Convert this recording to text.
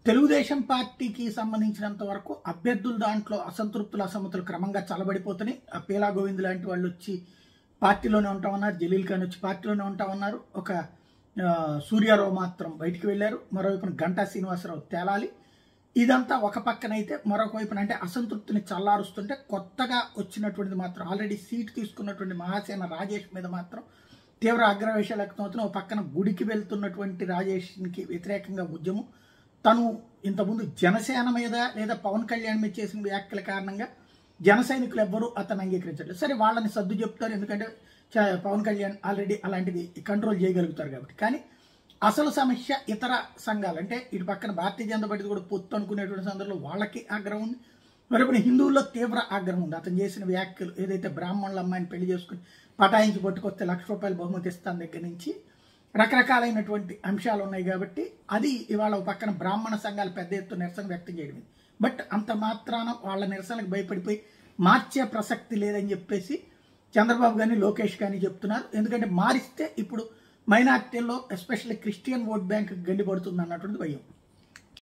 తెలుగుదేశం పార్టీకి సంబంధించినంత వరకు అభ్యర్థుల దాంట్లో అసంతృప్తులు అసమ్మతులు క్రమంగా చల్లబడిపోతున్నాయి. ఆ పీలా గోవింద్ లాంటి వాళ్ళు వచ్చి పార్టీలోనే ఉంటామన్నారు. జలీల్ ఖాన్ వచ్చి పార్టీలోనే ఉంటామన్నారు. ఒక సూర్యారావు మాత్రం బయటికి వెళ్ళారు. మరోవైపున గంటా శ్రీనివాసరావు తేలాలి. ఇదంతా ఒక పక్కనైతే మరొక వైపున అంటే అసంతృప్తిని చల్లారుస్తుంటే కొత్తగా వచ్చినటువంటిది మాత్రం ఆల్రెడీ సీట్ తీసుకున్నటువంటి మహాసేన రాజేష్ మీద మాత్రం తీవ్ర అగ్రవేశాలు వ్యక్తమవుతున్నాయి. ఒక పక్కన గుడికి వెళ్తున్నటువంటి రాజేష్కి వ్యతిరేకంగా ఉద్యమం, తను ఇంతకుముందు జనసేన మీద లేదా పవన్ కళ్యాణ్ మీద చేసిన వ్యాఖ్యల కారణంగా జన సైనికులు ఎవ్వరూ అతను అంగీకరించలేదు. సరే, వాళ్ళని సర్దు చెప్తారు, ఎందుకంటే పవన్ కళ్యాణ్ ఆల్రెడీ అలాంటిది కంట్రోల్ చేయగలుగుతారు కాబట్టి. కానీ అసలు సమస్య ఇతర సంఘాలు అంటే ఇటు పక్కన భారతీయ జనతా పార్టీ కూడా పొత్తు అనుకునేటువంటి సందర్భంలో వాళ్ళకి ఆగ్రహం ఉంది. మరొకటి హిందువుల్లో తీవ్ర ఆగ్రహం ఉంది. అతను చేసిన వ్యాఖ్యలు ఏదైతే బ్రాహ్మణుల అమ్మాయిని పెళ్లి చేసుకుని పటాయించి పట్టుకొస్తే ₹1,00,000 బహుమతి ఇస్తాను దగ్గర నుంచి రకరకాలైనటువంటి అంశాలు ఉన్నాయి. కాబట్టి అది ఇవాళ ఒక పక్కన బ్రాహ్మణ సంఘాలు పెద్ద ఎత్తున నిరసన వ్యక్తం చేయడం. బట్ అంత మాత్రాన వాళ్ళ నిరసనకు భయపడిపోయి మార్చే ప్రసక్తి లేదని చెప్పేసి చంద్రబాబు కానీ లోకేష్ కానీ చెప్తున్నారు. ఎందుకంటే మారిస్తే ఇప్పుడు మైనార్టీల్లో ఎస్పెషల్లీ క్రిస్టియన్ ఓట్ బ్యాంక్ గండిపడుతుంది అన్నటువంటి భయం.